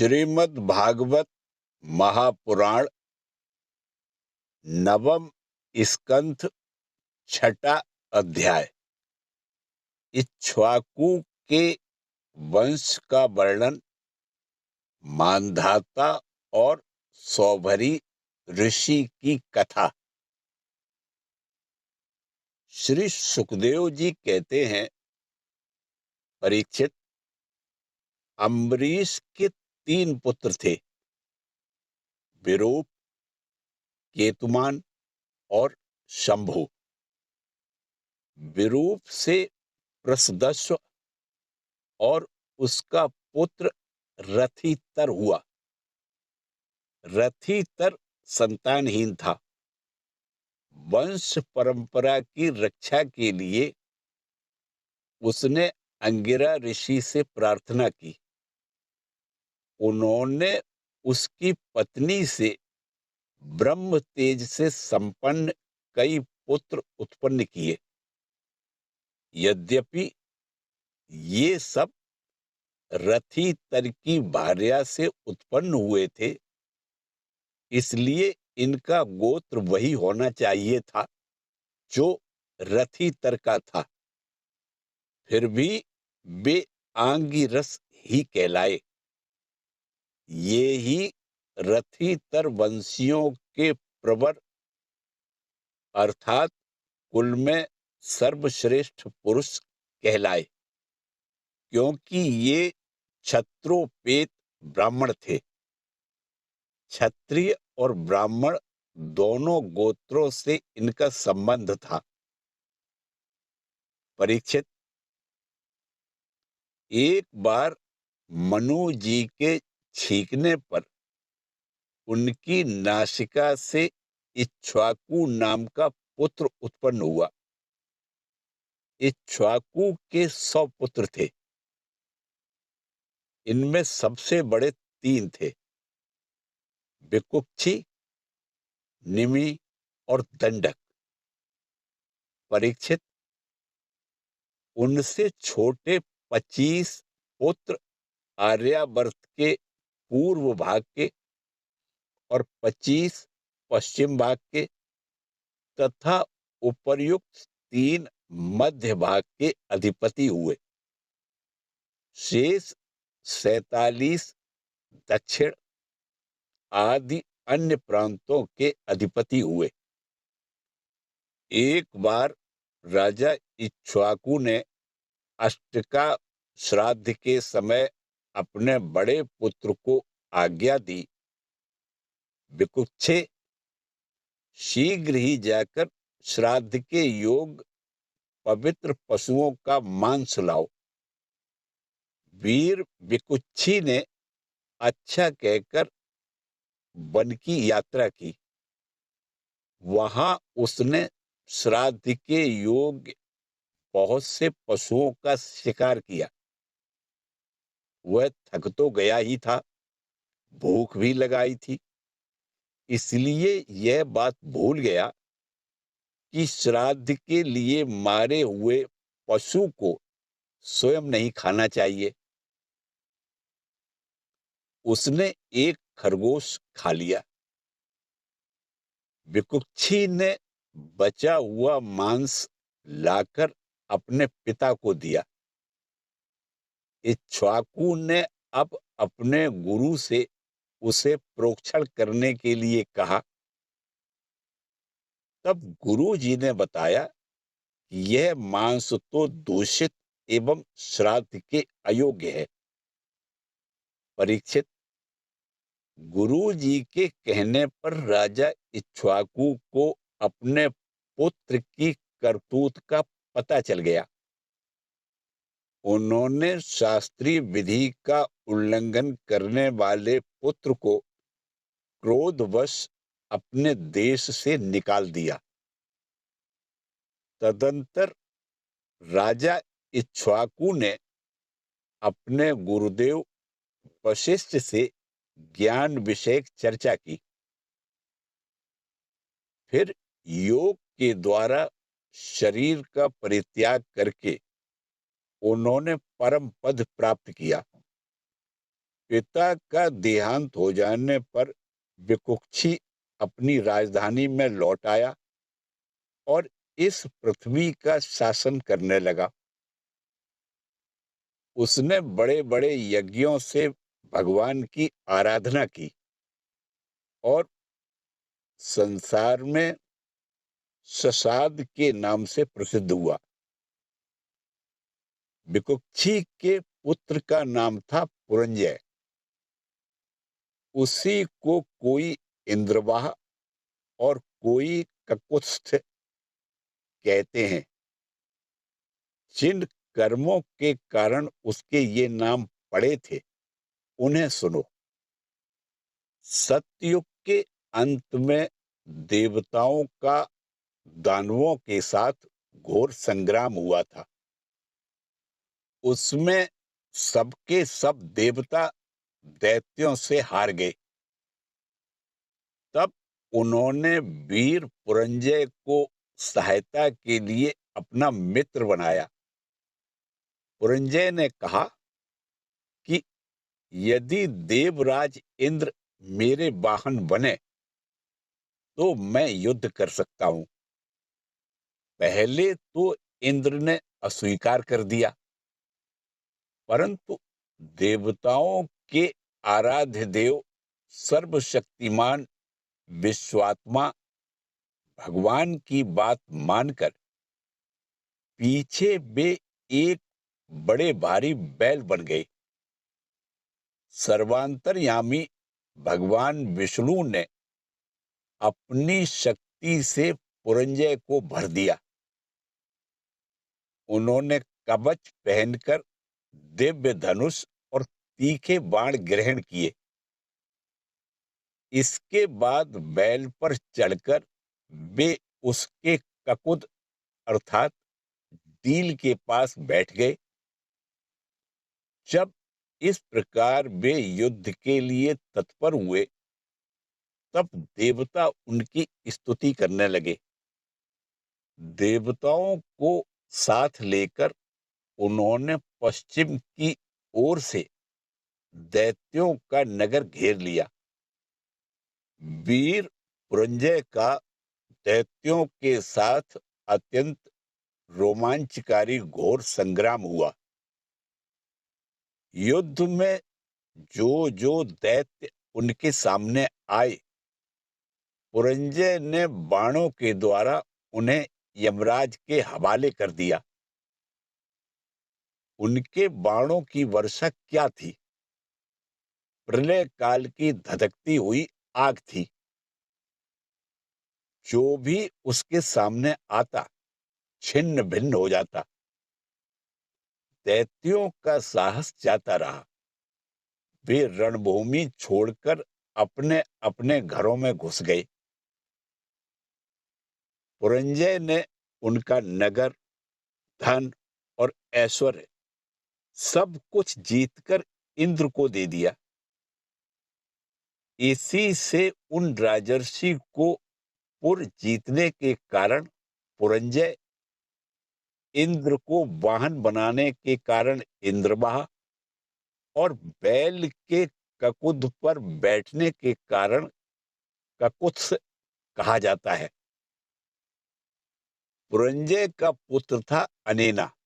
श्रीमद् भागवत महापुराण नवम स्कंध छठा अध्याय। इक्ष्वाकु के वंश का वर्णन, मांधाता और सौभरी ऋषि की कथा। श्री सुखदेव जी कहते हैं, परीक्षित, अम्बरीश के 3 पुत्र थे, विरूप, केतुमान और शंभु। विरूप से प्रसदस्व और उसका पुत्र रथितर हुआ। रथितर संतानहीन था। वंश परंपरा की रक्षा के लिए उसने अंगिरा ऋषि से प्रार्थना की। उन्होंने उसकी पत्नी से ब्रह्म तेज से संपन्न कई पुत्र उत्पन्न किए। यद्यपि ये सब रथितर की भार्या से उत्पन्न हुए थे, इसलिए इनका गोत्र वही होना चाहिए था जो रथितर का था। फिर भी वे आंगिरस ही कहलाए। ये ही रथितर वंशियों के प्रवर अर्थात कुल में सर्वश्रेष्ठ पुरुष कहलाए, क्योंकि ये क्षत्रोपेत ब्राह्मण थे। क्षत्रिय और ब्राह्मण दोनों गोत्रों से इनका संबंध था। परीक्षित, एक बार मनु जी के छींकने पर उनकी नासिका से इक्ष्वाकु नाम का पुत्र उत्पन्न हुआ। इक्ष्वाकु के 100 पुत्र थे। इनमें सबसे बड़े 3 थे, विकुक्षी, निमि और दंडक। परीक्षित, उनसे छोटे 25 पुत्र आर्यावर्त के पूर्व भाग के और 25 पश्चिम भाग के तथा उपर्युक्त 3 मध्य भाग के अधिपति हुए। शेष 47 दक्षिण आदि अन्य प्रांतों के अधिपति हुए। एक बार राजा इक्ष्वाकु ने अष्टका श्राद्ध के समय अपने बड़े पुत्र को आज्ञा दी, विकुक्षे, शीघ्र ही जाकर श्राद्ध के योग पवित्र पशुओं का मांस लाओ। वीर विकुक्षी ने अच्छा कहकर वन की यात्रा की। वहां उसने श्राद्ध के योग्य बहुत से पशुओं का शिकार किया। वह थक तो गया ही था, भूख भी लगाई थी, इसलिए यह बात भूल गया कि श्राद्ध के लिए मारे हुए पशु को स्वयं नहीं खाना चाहिए। उसने एक खरगोश खा लिया। विकुक्षी ने बचा हुआ मांस लाकर अपने पिता को दिया। इक्ष्वाकु ने अब अपने गुरु से उसे प्रोक्षण करने के लिए कहा। तब गुरु जी ने बताया कि यह मांस तो दूषित एवं श्राद्ध के अयोग्य है। परीक्षित, गुरु जी के कहने पर राजा इक्ष्वाकु को अपने पुत्र की करतूत का पता चल गया। उन्होंने शास्त्रीय विधि का उल्लंघन करने वाले पुत्र को क्रोधवश अपने देश से निकाल दिया। तदंतर राजा इक्ष्वाकु ने अपने गुरुदेव वशिष्ठ से ज्ञान विषयक चर्चा की। फिर योग के द्वारा शरीर का परित्याग करके उन्होंने परम पद प्राप्त किया। पिता का देहांत हो जाने पर विकुक्षी अपनी राजधानी में लौट आया और इस पृथ्वी का शासन करने लगा। उसने बड़े-बड़े यज्ञों से भगवान की आराधना की और संसार में ससाद के नाम से प्रसिद्ध हुआ। विकुक्षी के पुत्र का नाम था पुरंजय। उसी को कोई इंद्रवाह और कोई ककुत्स्थ कहते हैं। जिन कर्मों के कारण उसके ये नाम पड़े थे, उन्हें सुनो। सतयुग के अंत में देवताओं का दानवों के साथ घोर संग्राम हुआ था। उसमें सबके सब देवता दैत्यों से हार गए। तब उन्होंने वीर पुरंजय को सहायता के लिए अपना मित्र बनाया। पुरंजय ने कहा कि यदि देवराज इंद्र मेरे वाहन बने तो मैं युद्ध कर सकता हूं। पहले तो इंद्र ने अस्वीकार कर दिया, परंतु देवताओं के आराध्य देव सर्वशक्तिमान विश्वात्मा भगवान की बात मानकर पीछे वे एक बड़े भारी बैल बन गए। सर्वांतर्यामी भगवान विष्णु ने अपनी शक्ति से पुरंजय को भर दिया। उन्होंने कवच पहनकर दिव्य धनुष और तीखे बाण ग्रहण किए। इसके बाद बैल पर चढ़कर वे उसके ककुद अर्थात डील के पास बैठ गए। जब इस प्रकार वे युद्ध के लिए तत्पर हुए, तब देवता उनकी स्तुति करने लगे। देवताओं को साथ लेकर उन्होंने पश्चिम की ओर से दैत्यों का नगर घेर लिया। वीर पुरंजय का दैत्यों के साथ अत्यंत रोमांचकारी घोर संग्राम हुआ। युद्ध में जो जो दैत्य उनके सामने आए, पुरंजय ने बाणों के द्वारा उन्हें यमराज के हवाले कर दिया। उनके बाणों की वर्षा क्या थी? प्रलय काल की धधकती हुई आग थी। जो भी उसके सामने आता छिन्न भिन्न हो जाता। दैत्यों का साहस जाता रहा। वे रणभूमि छोड़कर अपने अपने घरों में घुस गए। पुरंजय ने उनका नगर, धन और ऐश्वर्य सब कुछ जीतकर इंद्र को दे दिया। इसी से उन राजर्षि को पुर जीतने के कारण पुरंजय, इंद्र को वाहन बनाने के कारण इंद्रवाह और बैल के ककुद पर बैठने के कारण ककुत्स कहा जाता है। पुरंजय का पुत्र था अनेना।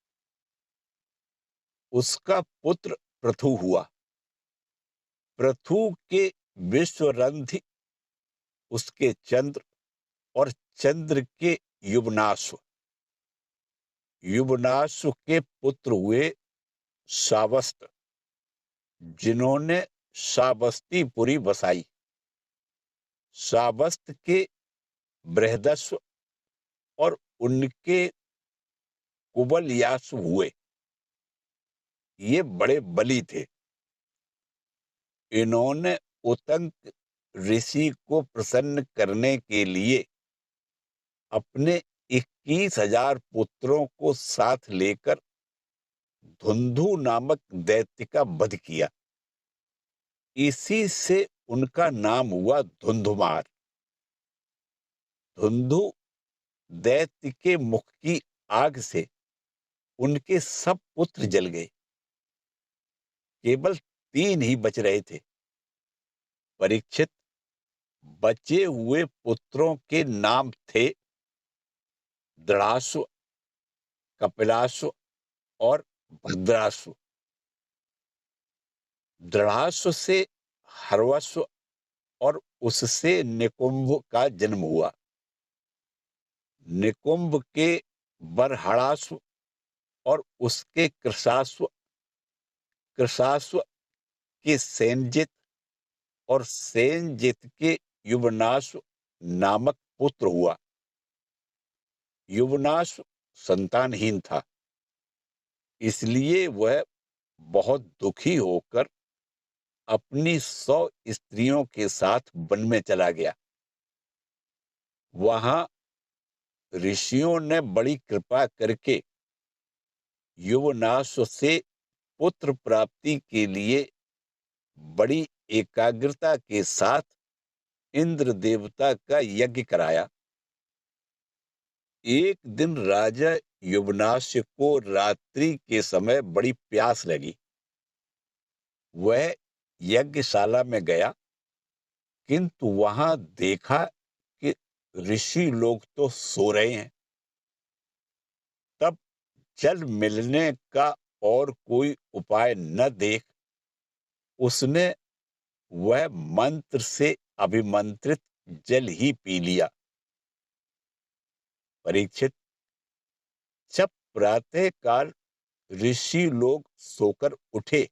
उसका पुत्र पृथु हुआ। पृथु के विश्वरंधि उसके चंद्र और चंद्र के युवनाश्व। युवनाश्व के पुत्र हुए श्रावस्त, जिन्होंने श्रावस्तीपुरी बसाई। श्रावस्त के बृहदस्व और उनके कुबलयाश्व हुए। ये बड़े बली थे। इन्होंने उतंक ऋषि को प्रसन्न करने के लिए अपने 21,000 पुत्रों को साथ लेकर धुंधु नामक दैत्य का वध किया। इसी से उनका नाम हुआ धुंधुमार। धुंधु दैत्य के मुख की आग से उनके सब पुत्र जल गए। केवल 3 ही बच रहे थे। परीक्षित, बचे हुए पुत्रों के नाम थे दृढ़ासु, कपिलासु और भद्रासु। दृढ़ासु से हर्वसु और उससे निकुंभ का जन्म हुआ। निकुंभ के बरहड़ासु और उसके कृशासु, कृशासु के सेनजित और सेनजित के युवनासु नामक पुत्र हुआ। युवनासु संतानहीन था, इसलिए वह बहुत दुखी होकर अपनी 100 स्त्रियों के साथ वन में चला गया। वहां ऋषियों ने बड़ी कृपा करके युवनासु से पुत्र प्राप्ति के लिए बड़ी एकाग्रता के साथ इंद्र देवता का यज्ञ कराया। एक दिन राजा युवनास्य को रात्रि के समय बड़ी प्यास लगी। वह यज्ञशाला में गया, किंतु वहां देखा कि ऋषि लोग तो सो रहे हैं। तब जल मिलने का और कोई उपाय न देख उसने वह मंत्र से अभिमंत्रित जल ही पी लिया। परीक्षित, जब प्रातः काल ऋषि लोग सोकर उठे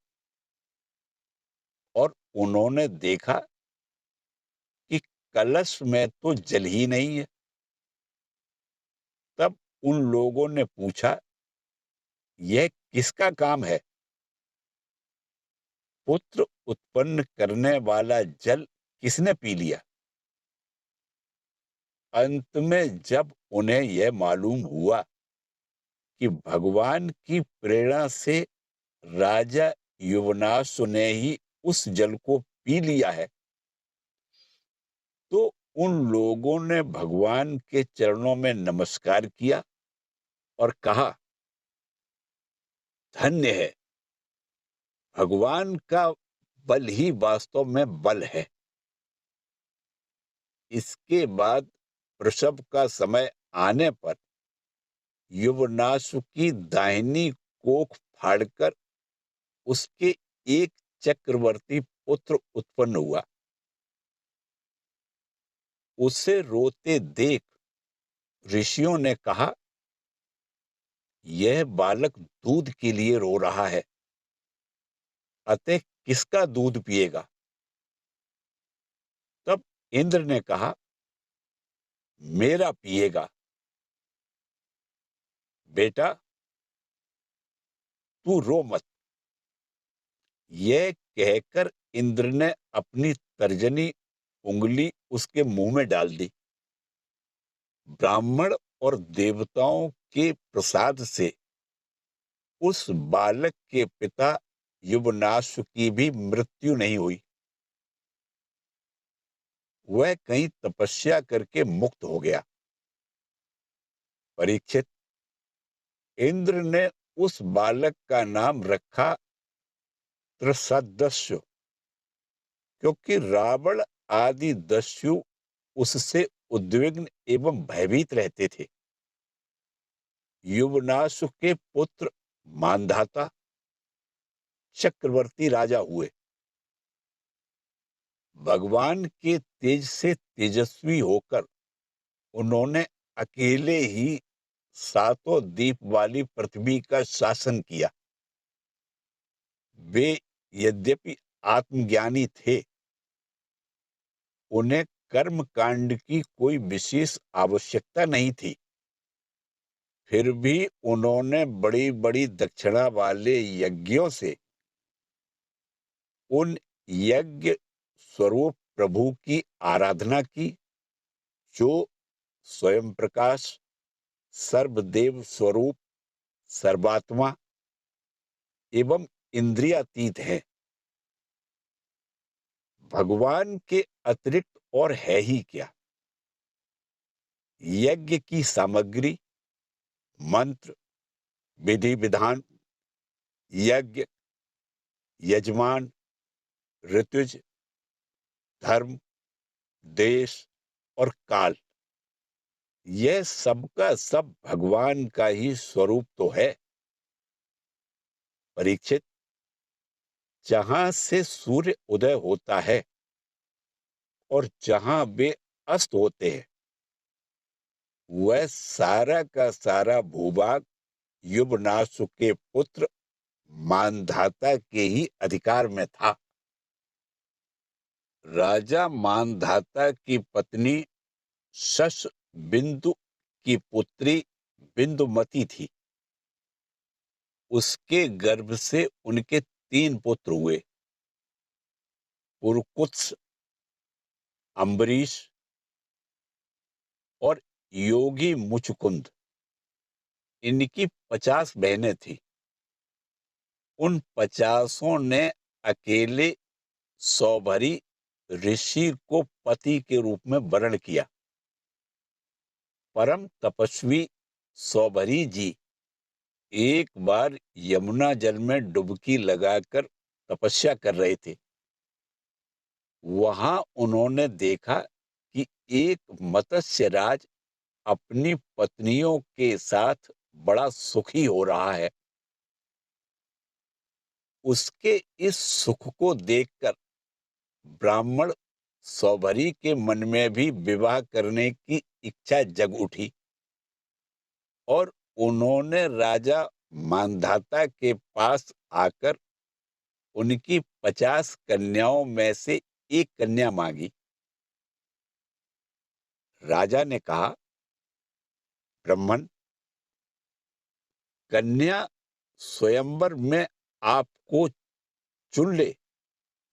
और उन्होंने देखा कि कलश में तो जल ही नहीं है, तब उन लोगों ने पूछा, यह किसका काम है? पुत्र उत्पन्न करने वाला जल किसने पी लिया? अंत में जब उन्हें यह मालूम हुआ कि भगवान की प्रेरणा से राजा युवनासु ने ही उस जल को पी लिया है, तो उन लोगों ने भगवान के चरणों में नमस्कार किया और कहा, धन्य है, भगवान का बल ही वास्तव में बल है। इसके बाद प्रसव का समय आने पर युवनासु की दाहिनी कोख फाड़कर उसके एक चक्रवर्ती पुत्र उत्पन्न हुआ। उसे रोते देख ऋषियों ने कहा, यह बालक दूध के लिए रो रहा है, अतः किसका दूध पिएगा? तब इंद्र ने कहा, मेरा पिएगा। बेटा, तू रो मत। यह कहकर इंद्र ने अपनी तर्जनी उंगली उसके मुंह में डाल दी। ब्राह्मण और देवताओं के प्रसाद से उस बालक के पिता युवनासु की भी मृत्यु नहीं हुई। वह कहीं तपस्या करके मुक्त हो गया। परीक्षित, इंद्र ने उस बालक का नाम रखा त्रसदस्यु, क्योंकि रावण आदि दस्यु उससे उद्विग्न एवं भयभीत रहते थे। युवनासु के पुत्र मानधाता चक्रवर्ती राजा हुए। भगवान के तेज से तेजस्वी होकर उन्होंने अकेले ही सातों दीप वाली पृथ्वी का शासन किया। वे यद्यपि आत्मज्ञानी थे, उन्हें कर्म कांड की कोई विशेष आवश्यकता नहीं थी, फिर भी उन्होंने बड़ी बड़ी दक्षिणा वाले यज्ञों से उन यज्ञ स्वरूप प्रभु की आराधना की, जो स्वयं प्रकाश, सर्वदेव स्वरूप, सर्वात्मा एवं इंद्रियातीत है। भगवान के अतिरिक्त और है ही क्या? यज्ञ की सामग्री, मंत्र, विधि विधान, यज्ञ, यजमान, ऋतुज, धर्म, देश और काल, यह सबका सब भगवान का ही स्वरूप तो है। परीक्षित, जहां से सूर्य उदय होता है और जहां वे अस्त होते हैं, वह सारा का सारा भूभाग युवनाशु के पुत्र मानधाता के ही अधिकार में था। राजा मानधाता की पत्नी शश बिंदु की पुत्री बिंदुमती थी। उसके गर्भ से उनके 3 पुत्र हुए, पुरकुत्स, अम्बरीश और योगी मुचकुंद। इनकी 50 बहनें थी। उन 50 ने अकेले सौभरी ऋषि को पति के रूप में वरण किया। परम तपस्वी सौभरी जी एक बार यमुना जल में डुबकी लगाकर तपस्या कर रहे थे। वहां उन्होंने देखा कि एक मत्स्यराज अपनी पत्नियों के साथ बड़ा सुखी हो रहा है। उसके इस सुख को देखकर ब्राह्मण सौभरी के मन में भी विवाह करने की इच्छा जग उठी और उन्होंने राजा मानधाता के पास आकर उनकी 50 कन्याओं में से एक कन्या मांगी। राजा ने कहा, ब्राह्मण, कन्या स्वयंवर में आपको चुन ले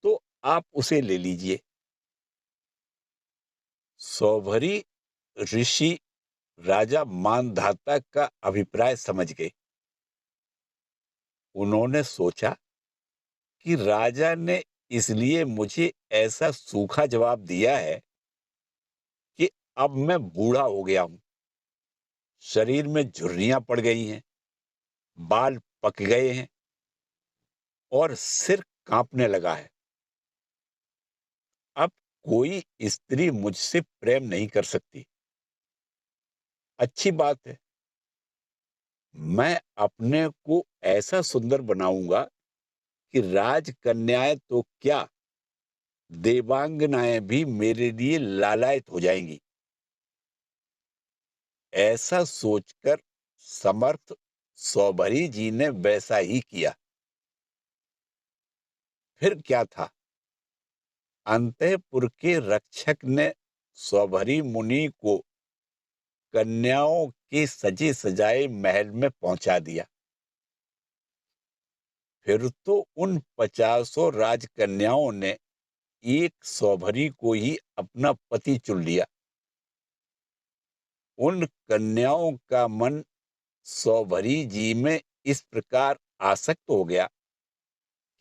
तो आप उसे ले लीजिए। सौभरी ऋषि राजा मानधाता का अभिप्राय समझ गए। उन्होंने सोचा कि राजा ने इसलिए मुझे ऐसा सूखा जवाब दिया है कि अब मैं बूढ़ा हो गया हूं, शरीर में झुर्रियां पड़ गई हैं, बाल पक गए हैं और सिर कांपने लगा है। अब कोई स्त्री मुझसे प्रेम नहीं कर सकती। अच्छी बात है, मैं अपने को ऐसा सुंदर बनाऊंगा कि राजकन्याएं तो क्या, देवांगनाएं भी मेरे लिए लालायित हो जाएंगी। ऐसा सोचकर समर्थ सौभरी जी ने वैसा ही किया। फिर क्या था, अंतःपुर के रक्षक ने सौभरी मुनि को कन्याओं के सजे सजाए महल में पहुंचा दिया। फिर तो उन 50 राजकन्याओं ने एक सौभरी को ही अपना पति चुन लिया। उन कन्याओं का मन सौभरी जी में इस प्रकार आसक्त हो गया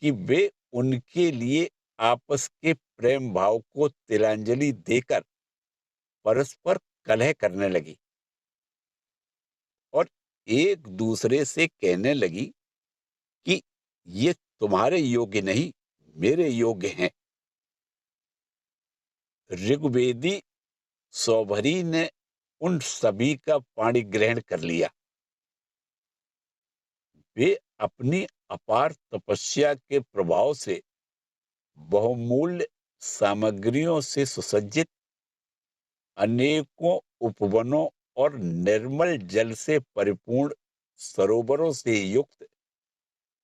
कि वे उनके लिए आपस के प्रेम भाव को तिलांजलि देकर परस्पर कलह करने लगी और एक दूसरे से कहने लगी कि ये तुम्हारे योग्य नहीं, मेरे योग्य हैं। ऋग्वेदी सौभरी ने उन सभी का पाणी ग्रहण कर लिया। वे अपनी अपार तपस्या के प्रभाव से बहुमूल्य सामग्रियों से सुसज्जित अनेकों उपवनों और निर्मल जल से परिपूर्ण सरोवरों से युक्त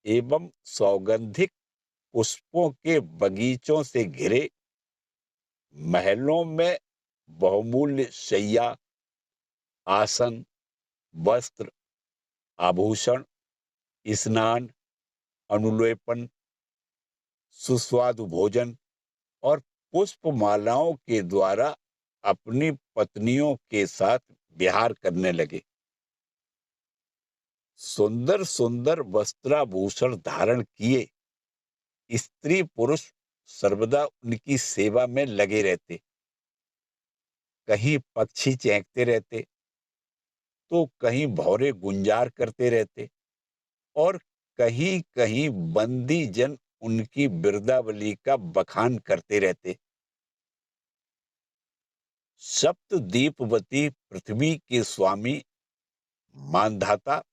एवं सौगंधिक पुष्पों के बगीचों से घिरे महलों में बहुमूल्य शैया, आसन, वस्त्र, आभूषण, स्नान, अनुलेपन, सुस्वादु भोजन और पुष्पमालाओं के द्वारा अपनी पत्नियों के साथ विहार करने लगे। सुंदर सुंदर वस्त्राभूषण धारण किए स्त्री पुरुष सर्वदा उनकी सेवा में लगे रहते। कहीं पक्षी चहकते रहते तो कहीं भौरे गुंजार करते रहते और कहीं कहीं बंदी जन उनकी बिरदावली का बखान करते रहते। सप्तद्वीपवती पृथ्वी के स्वामी मानधाता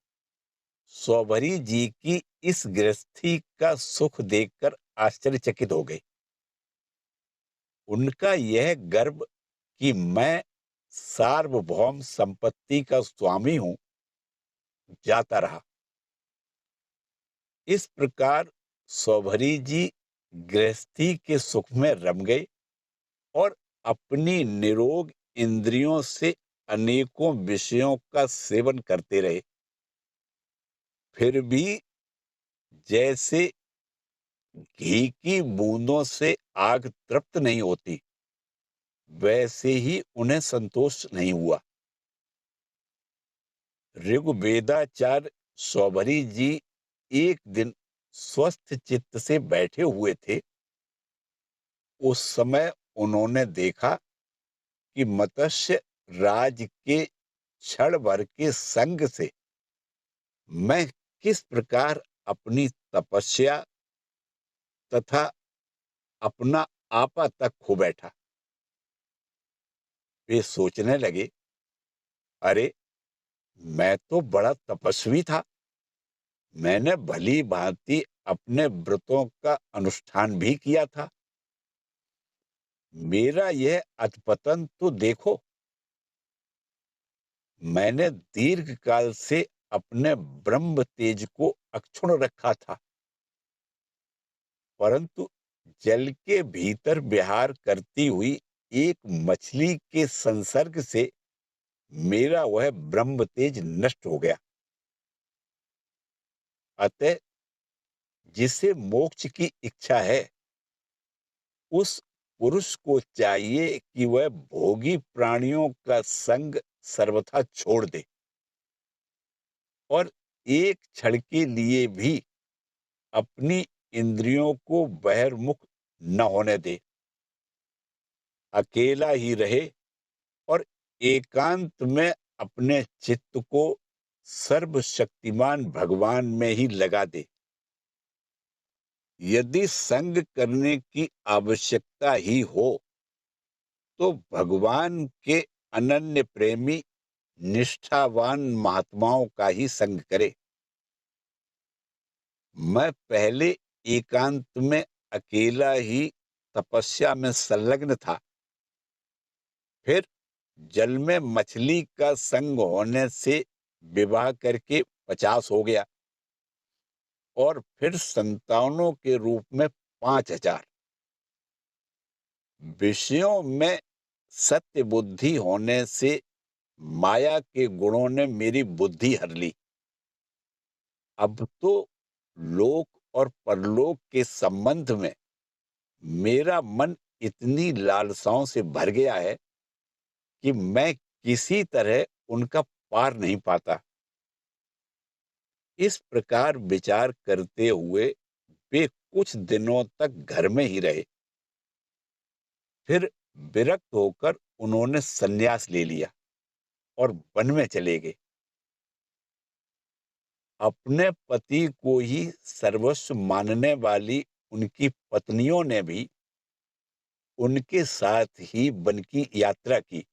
सौभरी जी की इस गृहस्थी का सुख देखकर आश्चर्यचकित हो गए। उनका यह गर्व कि मैं सार्वभौम संपत्ति का स्वामी हूं, जाता रहा। इस प्रकार सौभरी जी गृहस्थी के सुख में रम गए और अपनी निरोग इंद्रियों से अनेकों विषयों का सेवन करते रहे। फिर भी जैसे घी की बूंदों से आग तृप्त नहीं होती, वैसे ही उन्हें संतोष नहीं हुआ। ऋग्वेदाचार्य सौभरी जी एक दिन स्वस्थ चित्त से बैठे हुए थे। उस समय उन्होंने देखा कि मत्स्य राज के क्षण भर के संग से मैं किस प्रकार अपनी तपस्या तथा अपना आपा तक खो बैठा। वे सोचने लगे, अरे, मैं तो बड़ा तपस्वी था। मैंने भली भांति अपने व्रतों का अनुष्ठान भी किया था। मेरा यह अधपतन तो देखो। मैंने दीर्घ काल से अपने ब्रह्म तेज को अक्षुण्ण रखा था, परंतु जल के भीतर विहार करती हुई एक मछली के संसर्ग से मेरा वह ब्रह्म तेज नष्ट हो गया। अतः जिसे मोक्ष की इच्छा है, उस पुरुष को चाहिए कि वह भोगी प्राणियों का संग सर्वथा छोड़ दे और एक क्षण के लिए भी अपनी इंद्रियों को बहिर्मुख न होने दे। अकेला ही रहे और एकांत में अपने चित्त को सर्वशक्तिमान भगवान में ही लगा दे। यदि संग करने की आवश्यकता ही हो तो भगवान के अनन्य प्रेमी निष्ठावान महात्माओं का ही संग करे। मैं पहले एकांत में अकेला ही तपस्या में संलग्न था, फिर जल में मछली का संग होने से विवाह करके 50 हो गया और फिर संतानों के रूप में 5000। विषयों में सत्य बुद्धि होने से माया के गुणों ने मेरी बुद्धि हर ली। अब तो लोक और परलोक के संबंध में मेरा मन इतनी लालसाओं से भर गया है कि मैं किसी तरह उनका पार नहीं पाता। इस प्रकार विचार करते हुए वे कुछ दिनों तक घर में ही रहे। फिर विरक्त होकर उन्होंने संन्यास ले लिया और वन में चले गए। अपने पति को ही सर्वस्व मानने वाली उनकी पत्नियों ने भी उनके साथ ही वन की यात्रा की।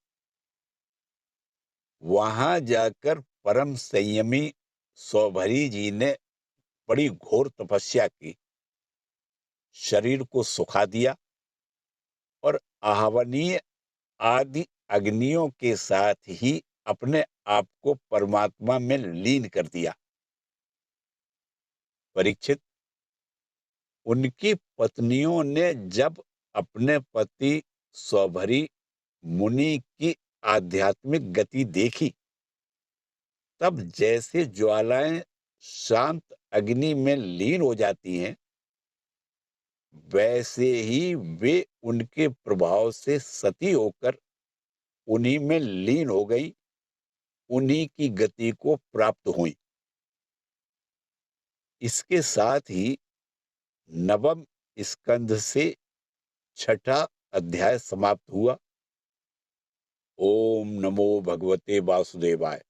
वहां जाकर परम संयमी सौभरी जी ने बड़ी घोर तपस्या की, शरीर को सुखा दिया और आहवनीय आदि अग्नियों के साथ ही अपने आप को परमात्मा में लीन कर दिया। परीक्षित, उनकी पत्नियों ने जब अपने पति सौभरी मुनि की आध्यात्मिक गति देखी, तब जैसे ज्वालाएं शांत अग्नि में लीन हो जाती हैं, वैसे ही वे उनके प्रभाव से सती होकर उन्हीं में लीन हो गई, उन्हीं की गति को प्राप्त हुई। इसके साथ ही नवम स्कंध से छठा अध्याय समाप्त हुआ। ओम नमो भगवते वासुदेवाय।